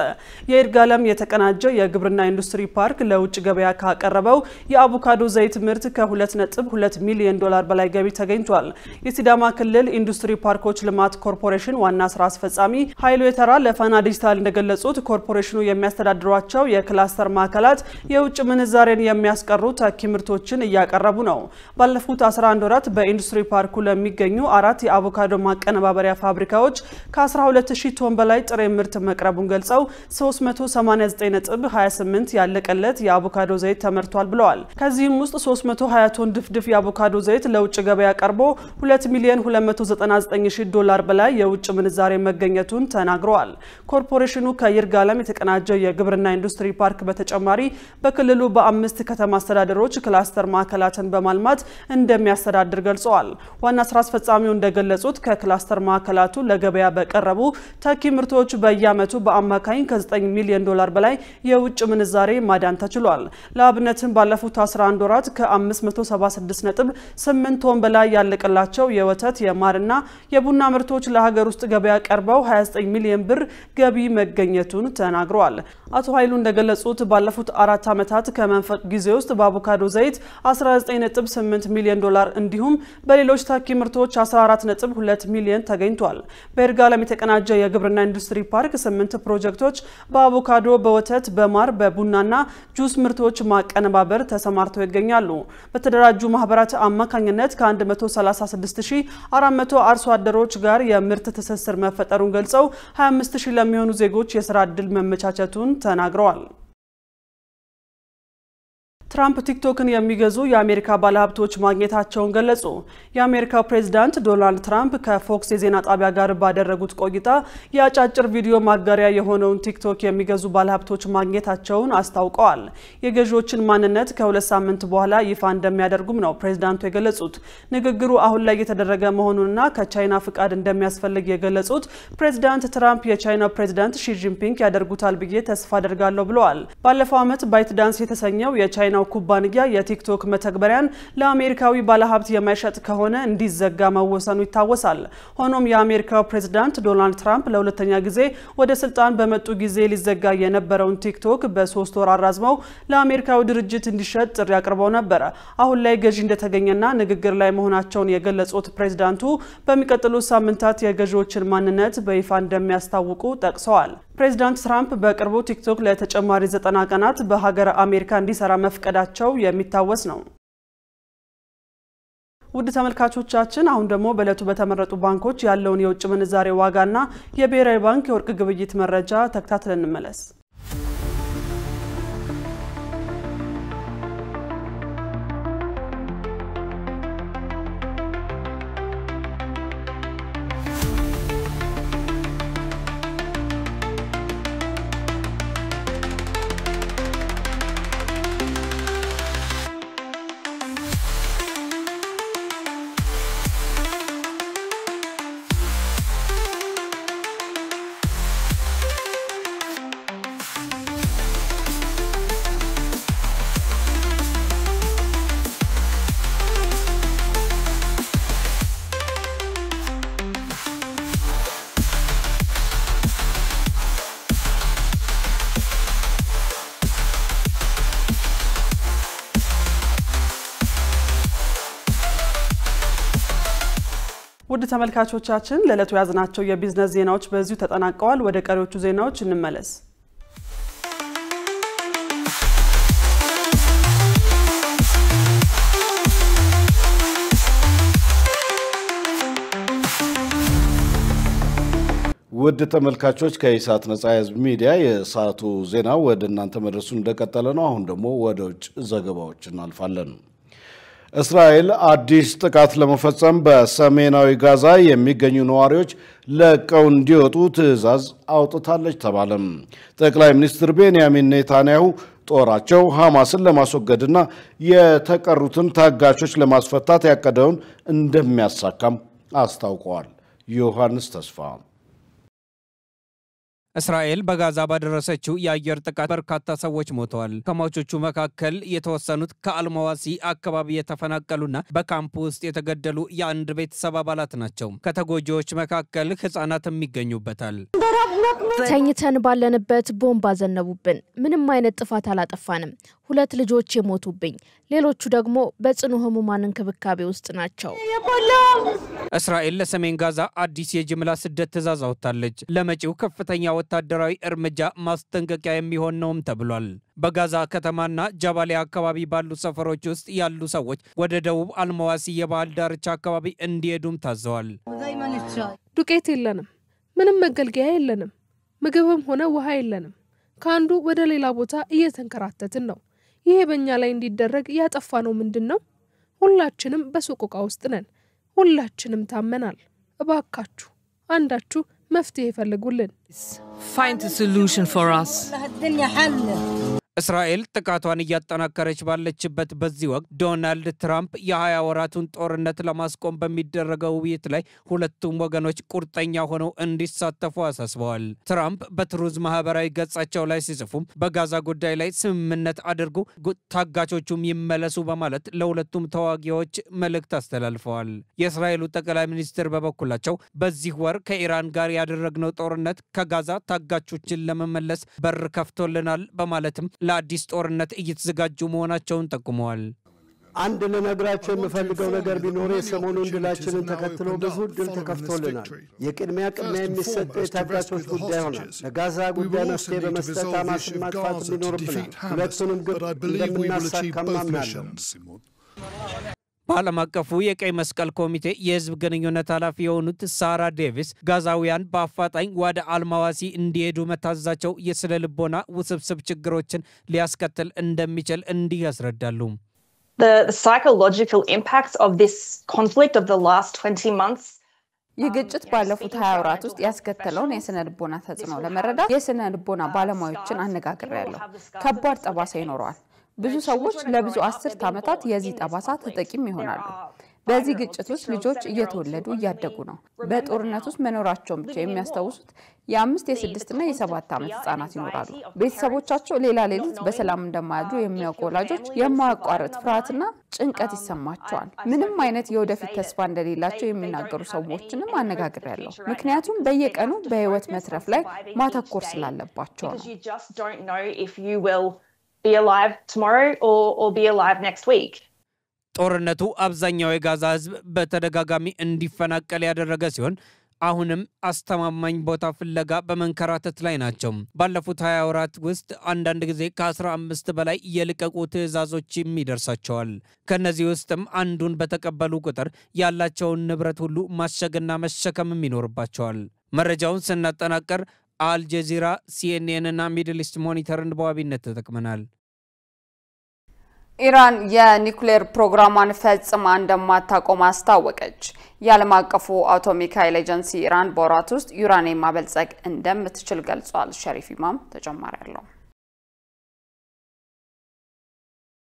የይርጋለም የተቀናጀ የግብርና ኢንዱስትሪ ፓርክ ለውጭ ገበያ ካቀረበው የአቮካዶ ዘይት ምርት ከ2.2 ሚሊዮን ዶላር በላይ ገቢ ተገኝቷል። የሲዳማ ክልል ኢንዱስትሪ ፓርኮች ልማት ኮርፖሬሽን ዋና ስራ አስፈጻሚ ኃይሉ የተራ ለፋና ዲጂታል እንደገለጹት ኮርፖሬሽኑ የሚያስተዳድሯቸው የክላስተር ማዕከላት የውጭ ምንዛሬን የሚያስቀሩ ተኪ ምርቶችን እያቀረቡ ነው። ባለፉት 11 ወራት በኢንዱስትሪ ፓርኩ የሚገኙ 4 የአቮካዶ ማቀነባበሪያ ፋብሪካዎች ከ12000 ቶን በላይ ጥሬ ምርት መቅረቡን ገልጸው 389.28 ያለቀለት የአቮካዶ ዘይት ተመርቷል ብለዋል። ከዚህም ውስጥ 320 ቶን ድፍድፍ የአቮካዶ ዘይት ለውጭ ገበያ ቀርቦ 2,299,000 ዶላር በላይ የውጭ ምንዛሬ መገኘቱን ተናግረዋል። ኮርፖሬሽኑ ከይርጋለም የተቀናጀ የግብርና ኢንዱስትሪ ፓርክ በተጨማሪ በክልሉ በ5 ከተማ አስተዳደሮች ክላስተር ማዕከላትን በማልማት እንደሚያስተዳድር ገልጸዋል። ዋና ስራ አስፈጻሚው እንደገለጹት ከክላስተር ማዕከላቱ ለገበያ በቀረቡ ተኪ ምርቶች በየዓመቱ በአማካኝ ከ9 ሚሊዮን ዶላር በላይ የውጭ ምንዛሬ ማዳን ተችሏል። ለአብነትም ባለፉት 11 ወራት ከ576.8 ቶን በላይ ያለቀላቸው የወተት የማርና የቡና ምርቶች ለሀገር ውስጥ ገበያ ቀርበው 29 ሚሊዮን ብር ገቢ መገኘቱን ተናግረዋል። አቶ ኃይሉ እንደገለጹት ባለፉት 4 ዓመታት ከመንፈቅ ጊዜ ውስጥ በአቮካዶ ዘይት 19.8 ሚሊዮን ዶላር እንዲሁም በሌሎች ተኪ ምርቶች 14.2 ሚሊዮን ተገኝቷል። በይርጋለም የተቀናጀ የግብርና ኢንዱስትሪ ፓርክ 8 ፕሮጀክቶች በአቮካዶ፣ በወተት፣ በማር፣ በቡናና ጁስ ምርቶች ማቀነባበር ተሰማርተው ይገኛሉ። በተደራጁ ማህበራት አማካኝነት ከ136400 አርሶ አደሮች ጋር የምርት ትስስር መፈጠሩን ገልጸው 25000 ለሚሆኑ ዜጎች የሥራ ዕድል መመቻቸቱን ተናግረዋል። ትራምፕ ቲክቶክን የሚገዙ የአሜሪካ ባለሀብቶች ማግኘታቸውን ገለጹ። የአሜሪካው ፕሬዝዳንት ዶናልድ ትራምፕ ከፎክስ የዜና ጣቢያ ጋር ባደረጉት ቆይታ የአጫጭር ቪዲዮ ማጋሪያ የሆነውን ቲክቶክ የሚገዙ ባለሀብቶች ማግኘታቸውን አስታውቀዋል። የገዢዎችን ማንነት ከ2 ሳምንት በኋላ ይፋ እንደሚያደርጉም ነው ፕሬዝዳንቱ የገለጹት። ንግግሩ አሁን ላይ የተደረገ መሆኑንና ከቻይና ፍቃድ እንደሚያስፈልግ የገለጹት ፕሬዝዳንት ትራምፕ የቻይናው ፕሬዝዳንት ሺ ጂንፒንግ ያደርጉታል ብዬ ተስፋ አደርጋለሁ ብለዋል። ባለፈው ዓመት ባይትዳንስ የተሰኘው የቻይና ኩባንያ የቲክቶክ መተግበሪያን ለአሜሪካዊ ባለሀብት የማይሸጥ ከሆነ እንዲዘጋ መወሰኑ ይታወሳል። ሆኖም የአሜሪካው ፕሬዝዳንት ዶናልድ ትራምፕ ለሁለተኛ ጊዜ ወደ ስልጣን በመጡ ጊዜ ሊዘጋ የነበረውን ቲክቶክ በ3 ወር አራዝመው ለአሜሪካዊ ድርጅት እንዲሸጥ ጥሪ አቅርበው ነበር። አሁን ላይ ገዢ እንደተገኘና ንግግር ላይ መሆናቸውን የገለጹት ፕሬዝዳንቱ በሚቀጥሉት ሳምንታት የገዢዎችን ማንነት በይፋ እንደሚያስታውቁ ጠቅሰዋል። ፕሬዝዳንት ትራምፕ በቅርቡ ቲክቶክ ለተጨማሪ 90 ቀናት በሀገር አሜሪካ እንዲሰራ መፍቀዳቸው የሚታወስ ነው። ውድ ተመልካቾቻችን አሁን ደግሞ በእለቱ በተመረጡ ባንኮች ያለውን የውጭ ምንዛሬ ዋጋና የብሔራዊ ባንክ የወርቅ ግብይት መረጃ ተከታትለን እንመለስ። ውድ ተመልካቾቻችን ለዕለቱ ያዝናቸው የቢዝነስ ዜናዎች በዚሁ ተጠናቀዋል። ወደ ቀሪዎቹ ዜናዎች እንመለስ። ውድ ተመልካቾች ከኢሳት ነጻ የህዝብ ሚዲያ የሰዓቱ ዜና ወደ እናንተ መድረሱ እንደቀጠለ ነው። አሁን ደግሞ ወደ ውጭ ዘገባዎች እናልፋለን። እስራኤል አዲስ ጥቃት ለመፈጸም በሰሜናዊ ጋዛ የሚገኙ ነዋሪዎች ለቀው እንዲወጡ ትዕዛዝ አውጥታለች ተባለም። ጠቅላይ ሚኒስትር ቤንያሚን ኔታንያሁ ጦራቸው ሐማስን ለማስወገድና የተቀሩትን ታጋቾች ለማስፈታት ያቀደውን እንደሚያሳካም አስታውቀዋል። ዮሐንስ ተስፋ እስራኤል በጋዛ ባደረሰችው የአየር ጥቃት በርካታ ሰዎች ሞተዋል። ከሟቾቹ መካከል የተወሰኑት ከአልማዋሲ አካባቢ የተፈናቀሉና በካምፕ ውስጥ የተገደሉ የአንድ ቤተሰብ አባላት ናቸው። ከተጎጂዎች መካከል ህፃናትም ይገኙበታል። ተኝተን ባለንበት ቦምብ አዘነቡብን። ምንም አይነት ጥፋት አላጠፋንም። 2 ልጆች የሞቱብኝ፣ ሌሎቹ ደግሞ በጽኑ ህሙማን እንክብካቤ ውስጥ ናቸው። እስራኤል ለሰሜን ጋዛ አዲስ የጅምላ ስደት ትዕዛዝ አውጥታለች። ለመጪው ከፍተኛ ወታደራዊ እርምጃ ማስጠንቀቂያ የሚሆን ነውም ተብሏል። በጋዛ ከተማና ጃባሊያ አካባቢ ባሉ ሰፈሮች ውስጥ ያሉ ሰዎች ወደ ደቡብ አልማዋሲ የባህር ዳርቻ አካባቢ እንዲሄዱም ታዘዋል። ዱቄት የለንም፣ ምንም መገልገያ የለንም፣ ምግብም ሆነ ውሃ የለንም። ከአንዱ ወደ ሌላ ቦታ እየተንከራተትን ነው። ይሄ በእኛ ላይ እንዲደረግ ያጠፋነው ምንድነው? ሁላችንም በሰቆቃ ውስጥ ነን። ሁላችንም ታመናል። እባካችሁ አንዳችሁ መፍትሄ ፈልጉልን። Find a solution for us. እስራኤል ጥቃቷን እያጠናከረች ባለችበት በዚህ ወቅት ዶናልድ ትራምፕ የ20 ወራቱን ጦርነት ለማስቆም በሚደረገው ውይይት ላይ ሁለቱም ወገኖች ቁርጠኛ ሆነው እንዲሳተፉ አሳስበዋል። ትራምፕ በትሩዝ ማህበራዊ ገጻቸው ላይ ሲጽፉም በጋዛ ጉዳይ ላይ ስምምነት አድርጉ፣ ታጋቾቹም ይመለሱ በማለት ለሁለቱም ተዋጊዎች መልእክት አስተላልፈዋል። የእስራኤሉ ጠቅላይ ሚኒስትር በበኩላቸው በዚህ ወር ከኢራን ጋር ያደረግነው ጦርነት ከጋዛ ታጋቾችን ለመመለስ በር ከፍቶልናል በማለትም ለአዲስ ጦርነት እየተዘጋጁ መሆናቸውን ጠቁመዋል። አንድ ለነግራቸው የምፈልገው ነገር ቢኖር የሰሞኑን ድላችንን ተከትሎ ብዙ ድል ተከፍቶልናል። የቅድሚያ የሚሰጠው የታጋቾች ጉዳይ ሆኗል። ለጋዛ ጉዳይ መፍትሄ በመስጠት ሐማስን ማጥፋት ቢኖርብናል። ሁለቱንም ግን እንደምናሳካም አምናለሁ። በዓለም አቀፉ የቀይ መስቀል ኮሚቴ የህዝብ ግንኙነት ኃላፊ የሆኑት ሳራ ዴቪስ ጋዛውያን በአፋጣኝ ወደ አልማዋሲ እንዲሄዱ መታዘዛቸው የስነ ልቦና ውስብስብ ችግሮችን ሊያስከትል እንደሚችል እንዲህ ያስረዳሉ። The psychological impacts of this conflict of the last 20 months የግጭት ባለፉት 20 ወራት ውስጥ ያስከተለውን የስነ ልቦና ተጽዕኖ ለመረዳት የስነ ልቦና ባለሙያዎችን አነጋግሬያለሁ። ከባድ ጠባሳ ይኖረዋል። ብዙ ሰዎች ለብዙ 10 ዓመታት የዚህ ጠባሳ ተጠቂም ይሆናሉ። በዚህ ግጭት ውስጥ ልጆች እየተወለዱ እያደጉ ነው። በጦርነት ውስጥ መኖራቸውን ብቻ የሚያስታውሱት የ5 የ6 እና የ7 ዓመት ህጻናት ይኖራሉ። ቤተሰቦቻቸው ሌላ ሌሊት በሰላም እንደማያድሩ የሚያውቁ ወላጆች የማያቋርጥ ፍርሃትና ጭንቀት ይሰማቸዋል። ምንም አይነት የወደፊት ተስፋ እንደሌላቸው የሚናገሩ ሰዎችንም አነጋግሬያለሁ። ምክንያቱም በየቀኑ በህይወት መትረፍ ላይ ማተኮር ስላለባቸው ነው። be alive tomorrow or be alive next week. ጦርነቱ አብዛኛው የጋዛ ህዝብ በተደጋጋሚ እንዲፈናቀል ያደረገ ሲሆን አሁንም አስተማማኝ ቦታ ፍለጋ በመንከራተት ላይ ናቸው። ባለፉት 20 ወራት ውስጥ አንዳንድ ጊዜ ከ15 በላይ የልቀቁ ትዕዛዞች ይደርሳቸዋል። ከነዚህ ውስጥም አንዱን በተቀበሉ ቁጥር ያላቸውን ንብረት ሁሉ ማሸግና መሸከም ይኖርባቸዋል። መረጃውን ስናጠናቀር አልጀዚራ፣ ሲኤንኤን እና ሚድል ኢስት ሞኒተርን በዋቢነት ተጠቅመናል። ኢራን የኒውክሌር ፕሮግራሟን ፈጽማ እንደማታቆም አስታወቀች። የዓለም አቀፉ አቶሚክ ኃይል ኤጀንሲ ኢራን በወራት ውስጥ ዩራኒየም ማበልጸግ እንደምትችል ገልጿል። ሸሪፍ ኢማም ተጨማሪ አለው።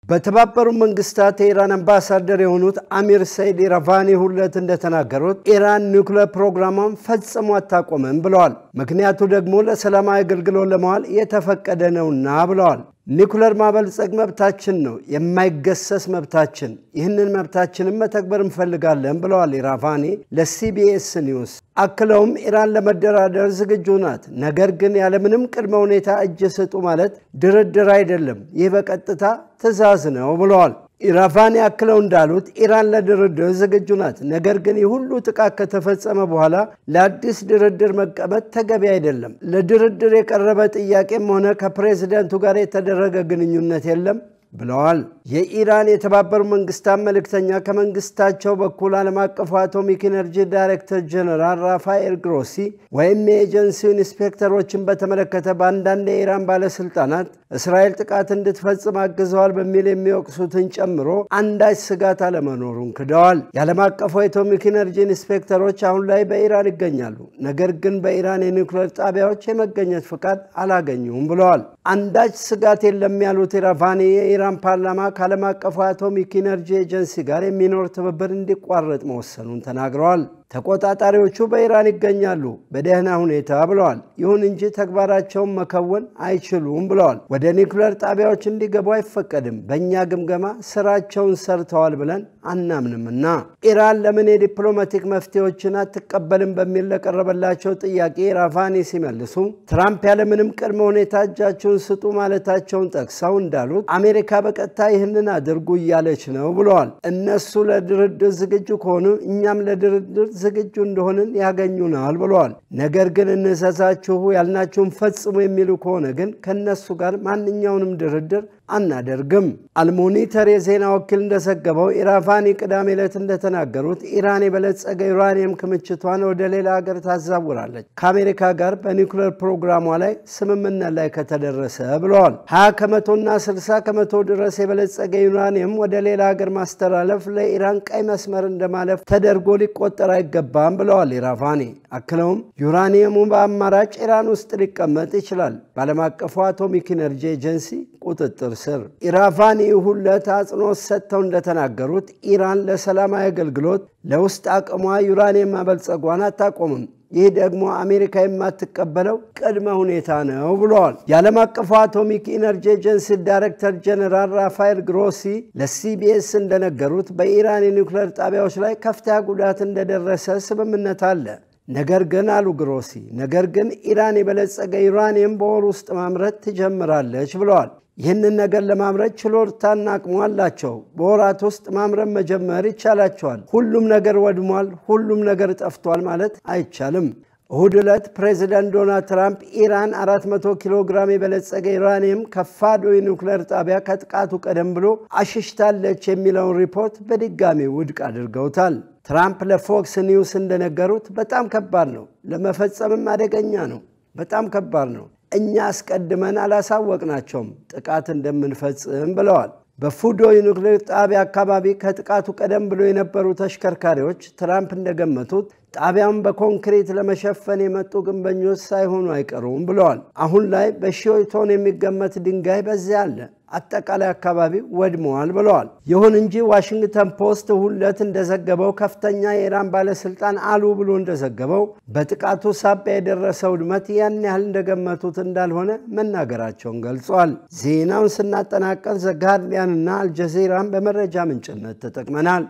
በተባበሩት መንግስታት የኢራን አምባሳደር የሆኑት አሚር ሰይድ ኢራቫኒ ሁለት እንደተናገሩት ኢራን ኒውክሌር ፕሮግራሟን ፈጽሞ አታቆምም ብለዋል። ምክንያቱ ደግሞ ለሰላማዊ አገልግሎት ለማዋል የተፈቀደ ነውና ብለዋል። ኒውክሌር ማበልጸግ መብታችን ነው፣ የማይገሰስ መብታችን። ይህንን መብታችንን መተግበር እንፈልጋለን ብለዋል ኢራቫኒ ለሲቢኤስ ኒውስ። አክለውም ኢራን ለመደራደር ዝግጁ ናት፣ ነገር ግን ያለምንም ቅድመ ሁኔታ እጅ ስጡ ማለት ድርድር አይደለም፣ ይህ በቀጥታ ትዕዛዝ ነው ብለዋል። ኢራቫኒ አክለው እንዳሉት ኢራን ለድርድር ዝግጁ ናት፣ ነገር ግን ሁሉ ጥቃት ከተፈጸመ በኋላ ለአዲስ ድርድር መቀመጥ ተገቢ አይደለም። ለድርድር የቀረበ ጥያቄም ሆነ ከፕሬዝዳንቱ ጋር የተደረገ ግንኙነት የለም ብለዋል። የኢራን የተባበሩት መንግስታት መልእክተኛ ከመንግስታቸው በኩል ዓለም አቀፉ አቶሚክ ኢነርጂ ዳይሬክተር ጀነራል ራፋኤል ግሮሲ ወይም የኤጀንሲው ኢንስፔክተሮችን በተመለከተ በአንዳንድ የኢራን ባለስልጣናት እስራኤል ጥቃት እንድትፈጽም አግዘዋል በሚል የሚወቅሱትን ጨምሮ አንዳች ስጋት አለመኖሩን ክደዋል። የዓለም አቀፉ አቶሚክ ኢነርጂ ኢንስፔክተሮች አሁን ላይ በኢራን ይገኛሉ፣ ነገር ግን በኢራን የኒውክሌር ጣቢያዎች የመገኘት ፍቃድ አላገኙም ብለዋል። አንዳች ስጋት የለም ያሉት ኢራቫኒ የኢራን ፓርላማ ከዓለም አቀፉ አቶሚክ ኢነርጂ ኤጀንሲ ጋር የሚኖር ትብብር እንዲቋረጥ መወሰኑን ተናግረዋል። ተቆጣጣሪዎቹ በኢራን ይገኛሉ በደህና ሁኔታ ብለዋል። ይሁን እንጂ ተግባራቸውን መከወን አይችሉም ብለዋል። ወደ ኒውክሌር ጣቢያዎች እንዲገቡ አይፈቀድም፣ በእኛ ግምገማ ስራቸውን ሰርተዋል ብለን አናምንምና። ኢራን ለምን የዲፕሎማቲክ መፍትሄዎችን አትቀበልም በሚል ለቀረበላቸው ጥያቄ ኢራቫኒ ሲመልሱ ትራምፕ ያለምንም ቅድመ ሁኔታ እጃቸውን ስጡ ማለታቸውን ጠቅሰው እንዳሉት አሜሪካ በቀጥታ ይህንን አድርጉ እያለች ነው ብለዋል። እነሱ ለድርድር ዝግጁ ከሆኑ እኛም ለድርድር ዝግጁ እንደሆንን ያገኙናል ብለዋል። ነገር ግን እንሰሳችሁ ያልናችሁን ፈጽሙ የሚሉ ከሆነ ግን ከነሱ ጋር ማንኛውንም ድርድር አናደርግም። አልሞኒተር የዜና ወኪል እንደዘገበው ኢራቫኒ ቅዳሜ ዕለት እንደተናገሩት ኢራን የበለጸገ ዩራኒየም ክምችቷን ወደ ሌላ ሀገር ታዛውራለች ከአሜሪካ ጋር በኒውክሌር ፕሮግራሟ ላይ ስምምነት ላይ ከተደረሰ ብለዋል። 20 ከመቶና 60 ከመቶ ድረስ የበለጸገ ዩራኒየም ወደ ሌላ ሀገር ማስተላለፍ ለኢራን ቀይ መስመር እንደማለፍ ተደርጎ ሊቆጠር አይገባም ብለዋል ኢራቫኒ። አክለውም ዩራኒየሙ በአማራጭ ኢራን ውስጥ ሊቀመጥ ይችላል። በዓለም አቀፉ አቶሚክ ኢነርጂ ኤጀንሲ ቁጥጥር ስር። ኢራቫኒ ሁለት አጽንኦት ሰጥተው እንደተናገሩት ኢራን ለሰላማዊ አገልግሎት ለውስጥ አቅሟ ዩራኒየም ማበልጸጓን አታቆምም። ይህ ደግሞ አሜሪካ የማትቀበለው ቅድመ ሁኔታ ነው ብለዋል። የዓለም አቀፉ አቶሚክ ኢነርጂ ኤጀንሲ ዳይሬክተር ጀነራል ራፋኤል ግሮሲ ለሲቢኤስ እንደነገሩት በኢራን የኒውክሌር ጣቢያዎች ላይ ከፍተኛ ጉዳት እንደደረሰ ስምምነት አለ። ነገር ግን አሉ ግሮሲ፣ ነገር ግን ኢራን የበለጸገ ዩራኒየም በወር ውስጥ ማምረት ትጀምራለች ብለዋል። ይህንን ነገር ለማምረት ችሎታና አቅሙ አላቸው። በወራት ውስጥ ማምረት መጀመር ይቻላቸዋል። ሁሉም ነገር ወድሟል፣ ሁሉም ነገር ጠፍቷል ማለት አይቻልም። እሁድ ዕለት ፕሬዚዳንት ዶናልድ ትራምፕ ኢራን 400 ኪሎ ግራም የበለጸገ ዩራኒየም ከፋዶ የኒውክሌር ጣቢያ ከጥቃቱ ቀደም ብሎ አሽሽታለች የሚለውን ሪፖርት በድጋሚ ውድቅ አድርገውታል። ትራምፕ ለፎክስ ኒውስ እንደነገሩት በጣም ከባድ ነው፣ ለመፈጸምም አደገኛ ነው። በጣም ከባድ ነው። እኛ አስቀድመን አላሳወቅናቸውም ጥቃት እንደምንፈጽም ብለዋል። በፉዶ የኒውክሌር ጣቢያ አካባቢ ከጥቃቱ ቀደም ብሎ የነበሩ ተሽከርካሪዎች ትራምፕ እንደገመቱት ጣቢያውን በኮንክሪት ለመሸፈን የመጡ ግንበኞች ሳይሆኑ አይቀሩም ብለዋል። አሁን ላይ በሺዎች ቶን የሚገመት ድንጋይ በዚያ አለ። አጠቃላይ አካባቢ ወድመዋል ብለዋል። ይሁን እንጂ ዋሽንግተን ፖስት ሁለት እንደዘገበው ከፍተኛ የኢራን ባለስልጣን አሉ ብሎ እንደዘገበው በጥቃቱ ሳቢያ የደረሰው ውድመት ያን ያህል እንደገመቱት እንዳልሆነ መናገራቸውን ገልጿል። ዜናውን ስናጠናቀቅ ዘ ጋርዲያን እና አልጀዚራን በመረጃ ምንጭነት ተጠቅመናል።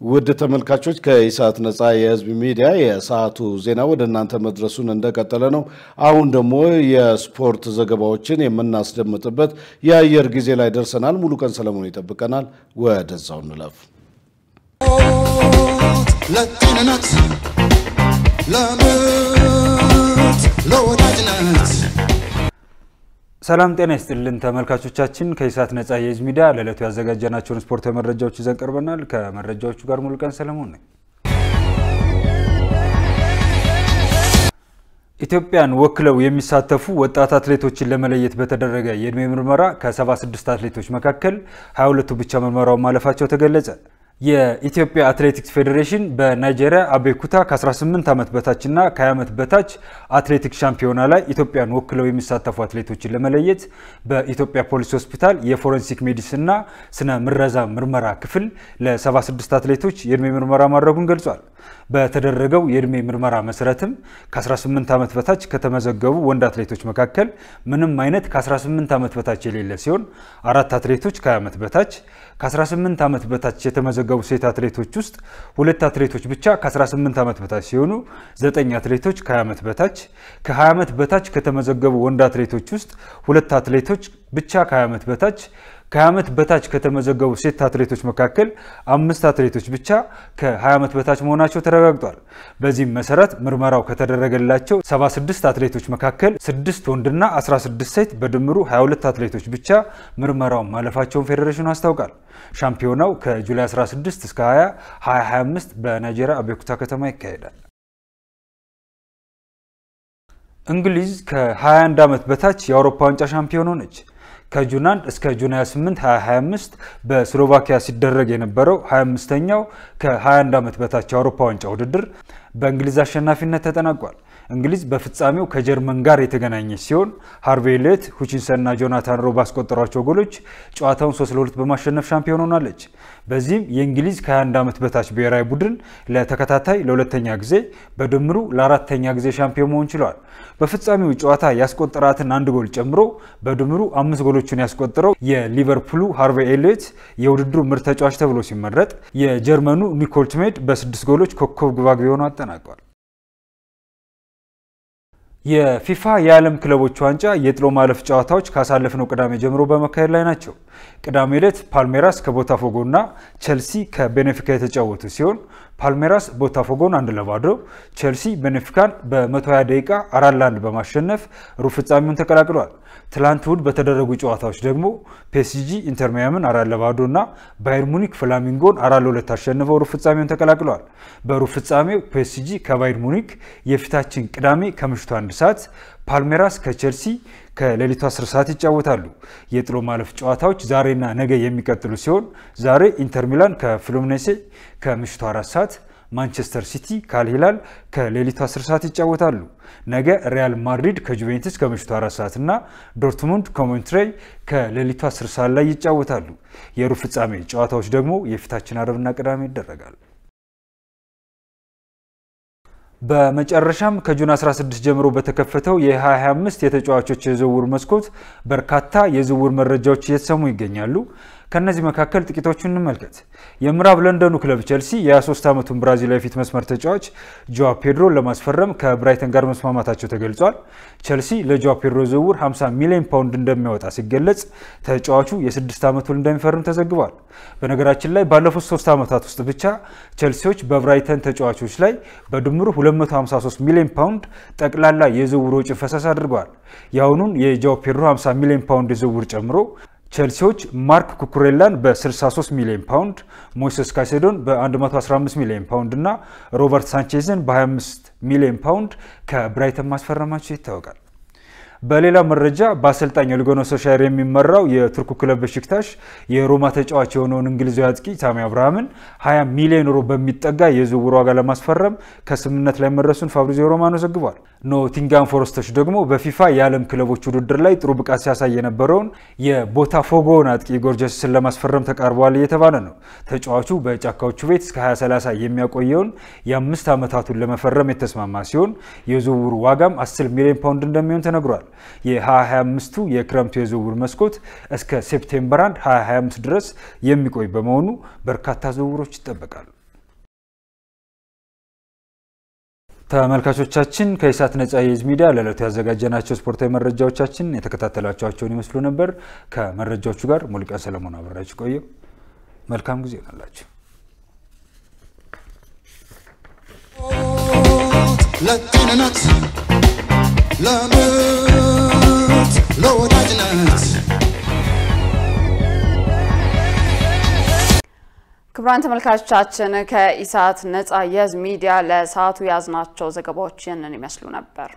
ውድ ተመልካቾች ከኢሳት ነፃ የህዝብ ሚዲያ የሰዓቱ ዜና ወደ እናንተ መድረሱን እንደቀጠለ ነው። አሁን ደግሞ የስፖርት ዘገባዎችን የምናስደምጥበት የአየር ጊዜ ላይ ደርሰናል። ሙሉ ቀን ሰለሞን ይጠብቀናል። ወደዛው እንለፍ። ለጤንነት ለምት ለወዳጅነት ሰላም ጤና ይስጥልን ተመልካቾቻችን ከኢሳት ነፃ የህዝብ ሚዲያ ለዕለቱ ያዘጋጀናቸውን ስፖርታዊ መረጃዎች ይዘን ቀርበናል። ከመረጃዎቹ ጋር ሙሉቀን ሰለሞን ነኝ። ኢትዮጵያን ወክለው የሚሳተፉ ወጣት አትሌቶችን ለመለየት በተደረገ የእድሜ ምርመራ ከ76 አትሌቶች መካከል 22ቱ ብቻ ምርመራውን ማለፋቸው ተገለጸ። የኢትዮጵያ አትሌቲክስ ፌዴሬሽን በናይጄሪያ አቤኩታ ከ18 ዓመት በታችና ከ20 ዓመት በታች አትሌቲክስ ሻምፒዮና ላይ ኢትዮጵያን ወክለው የሚሳተፉ አትሌቶችን ለመለየት በኢትዮጵያ ፖሊስ ሆስፒታል የፎረንሲክ ሜዲሲንና ስነ ምረዛ ምርመራ ክፍል ለ76 አትሌቶች የእድሜ ምርመራ ማድረጉን ገልጿል። በተደረገው የእድሜ ምርመራ መሰረትም ከ18 ዓመት በታች ከተመዘገቡ ወንድ አትሌቶች መካከል ምንም አይነት ከ18 ዓመት በታች የሌለ ሲሆን 4 አትሌቶች ከ20 ዓመት በታች ከ18 ዓመት በታች የተመዘገቡ ሴት አትሌቶች ውስጥ 2 አትሌቶች ብቻ ከ18 ዓመት በታች ሲሆኑ 9 አትሌቶች ከ20 ዓመት በታች ከ20 ዓመት በታች ከተመዘገቡ ወንድ አትሌቶች ውስጥ 2 አትሌቶች ብቻ ከ20 ዓመት በታች ከ20 ዓመት በታች ከተመዘገቡ ሴት አትሌቶች መካከል 5 አትሌቶች ብቻ ከ20 ዓመት በታች መሆናቸው ተረጋግጧል። በዚህም መሰረት ምርመራው ከተደረገላቸው 76 አትሌቶች መካከል 6 ወንድና 16 ሴት በድምሩ 22 አትሌቶች ብቻ ምርመራውን ማለፋቸውን ፌዴሬሽኑ አስታውቋል። ሻምፒዮናው ከጁላይ 16 እስከ 2025 በናይጄሪያ አቤኩታ ከተማ ይካሄዳል። እንግሊዝ ከ21 ዓመት በታች የአውሮፓ ዋንጫ ሻምፒዮን ሆነች። ከጁን 1 እስከ ጁን 28 2025 በስሎቫኪያ ሲደረግ የነበረው 25ኛው ከ21 ዓመት በታች የአውሮፓ ዋንጫ ውድድር በእንግሊዝ አሸናፊነት ተጠናቋል። እንግሊዝ በፍጻሜው ከጀርመን ጋር የተገናኘች ሲሆን ሃርቬይ ኤሊዮት፣ ሁቺንሰን እና ጆናታን ሮ ባስቆጠሯቸው ጎሎች ጨዋታውን 3-2 በማሸነፍ ሻምፒዮን ሆናለች። በዚህም የእንግሊዝ ከ21 ዓመት በታች ብሔራዊ ቡድን ለተከታታይ ለሁለተኛ ጊዜ በድምሩ ለአራተኛ ጊዜ ሻምፒዮን መሆን ችሏል። በፍጻሜው ጨዋታ ያስቆጠራትን 1 ጎል ጨምሮ በድምሩ 5 ጎሎችን ያስቆጠረው የሊቨርፑሉ ሃርቬይ ኤሊዮት የውድድሩ ምርጥ ተጫዋች ተብሎ ሲመረጥ፣ የጀርመኑ ኒኮል ትሜድ በ6 ጎሎች ኮከብ ግብ አግቢ ሆኖ አጠናቋል። የፊፋ የዓለም ክለቦች ዋንጫ የጥሎ ማለፍ ጨዋታዎች ካሳለፍነው ቅዳሜ ጀምሮ በመካሄድ ላይ ናቸው። ቅዳሜ ዕለት ፓልሜራስ ከቦታፎጎና ቼልሲ ከቤኔፊካ የተጫወቱ ሲሆን ፓልሜራስ ቦታፎጎን 1-0፣ ቼልሲ ቤኔፊካን በ120 ደቂቃ 4-1 በማሸነፍ ሩብ ፍጻሜውን ተቀላቅሏል። ትላንት እሁድ በተደረጉ ጨዋታዎች ደግሞ ፒኤስጂ ኢንተር ሚያምን 4-0 እና ባየር ሙኒክ ፍላሚንጎን 4-2 አሸንፈው ሩብ ፍጻሜውን ተቀላቅለዋል። በሩብ ፍጻሜው ፒኤስጂ ከባየር ሙኒክ የፊታችን ቅዳሜ ከምሽቱ 1 ሰዓት፣ ፓልሜራስ ከቼልሲ ከሌሊቱ 10 ሰዓት ይጫወታሉ። የጥሎ ማለፍ ጨዋታዎች ዛሬና ነገ የሚቀጥሉ ሲሆን ዛሬ ኢንተር ሚላን ከፍሉሚኔሴ ከምሽቱ 4 ሰዓት፣ ማንቸስተር ሲቲ ከአልሂላል ከሌሊቱ 10 ሰዓት ይጫወታሉ። ነገ ሪያል ማድሪድ ከጁቬንቱስ ከምሽቱ 4 ሰዓት እና ዶርትሙንድ ከሞንትሬይ ከሌሊቱ 10 ሰዓት ላይ ይጫወታሉ። የሩብ ፍጻሜ ጨዋታዎች ደግሞ የፊታችን አርብና ቅዳሜ ይደረጋሉ። በመጨረሻም ከጁን 16 ጀምሮ በተከፈተው የ2025 የተጫዋቾች የዝውውር መስኮት በርካታ የዝውውር መረጃዎች እየተሰሙ ይገኛሉ። ከነዚህ መካከል ጥቂቶቹን እንመልከት። የምዕራብ ለንደኑ ክለብ ቼልሲ የ23 ዓመቱን ብራዚላዊ ፊት መስመር ተጫዋች ጆዋ ፔድሮን ለማስፈረም ከብራይተን ጋር መስማማታቸው ተገልጿል። ቼልሲ ለጆዋ ፔድሮ ዝውውር 50 ሚሊዮን ፓውንድ እንደሚያወጣ ሲገለጽ ተጫዋቹ የ6 ዓመት ውል እንደሚፈርም ተዘግቧል። በነገራችን ላይ ባለፉት 3 ዓመታት ውስጥ ብቻ ቼልሲዎች በብራይተን ተጫዋቾች ላይ በድምሩ 253 ሚሊዮን ፓውንድ ጠቅላላ የዝውውር ወጪ ፈሰስ አድርገዋል። ያውኑን የጆዋ ፔድሮ 50 ሚሊዮን ፓውንድ ዝውውር ጨምሮ ቼልሲዎች ማርክ ኩኩሬላን በ63 ሚሊዮን ፓውንድ፣ ሞይሴስ ካይሴዶን በ115 ሚሊዮን ፓውንድ እና ሮበርት ሳንቼዝን በ25 ሚሊዮን ፓውንድ ከብራይተን ማስፈረማቸው ይታወቃል። በሌላ መረጃ በአሰልጣኝ ኦሌ ጉናር ሶልሻየር የሚመራው የቱርኩ ክለብ ቤሺክታሽ የሮማ ተጫዋች የሆነውን እንግሊዛዊ አጥቂ ታሚ አብርሃምን 20 ሚሊዮን ዩሮ በሚጠጋ የዝውውር ዋጋ ለማስፈረም ከስምምነት ላይ መድረሱን ፋብሪዚዮ ሮማኖ ዘግቧል። ኖቲንጋም ፎረስቶች ደግሞ በፊፋ የዓለም ክለቦች ውድድር ላይ ጥሩ ብቃት ሲያሳይ የነበረውን የቦታፎጎን አጥቂ ጎርጀስን ለማስፈረም ተቃርበዋል እየተባለ ነው። ተጫዋቹ በጫካዎቹ ቤት እስከ 2030 የሚያቆየውን የ5 ዓመታቱን ለመፈረም የተስማማ ሲሆን የዝውውሩ ዋጋም 10 ሚሊዮን ፓውንድ እንደሚሆን ተነግሯል። የ2025ቱ የክረምቱ የዝውውር መስኮት እስከ ሴፕቴምበር 1 2025 ድረስ የሚቆይ በመሆኑ በርካታ ዝውውሮች ይጠበቃሉ። ተመልካቾቻችን ከኢሳት ነጻ የህዝብ ሚዲያ ለዕለቱ ያዘጋጀናቸው ስፖርታዊ መረጃዎቻችን የተከታተላችኋቸውን ይመስሉ ነበር። ከመረጃዎቹ ጋር ሙሉቀን ሰለሞን አብራችሁ ቆየው። መልካም ጊዜ ይሁንላችሁ። ለጤንነት ለምርት ለወዳጅነት ክቡራን ተመልካቾቻችን ከኢሳት ነጻ የህዝብ ሚዲያ ለሰዓቱ ያዝናቸው ዘገባዎች ይህንን ይመስሉ ነበር።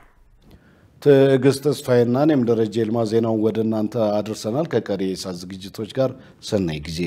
ትዕግስት ተስፋዬና እኔም ደረጀ ይልማ ዜናውን ወደ እናንተ አድርሰናል። ከቀሪ የኢሳት ዝግጅቶች ጋር ሰናይ ጊዜ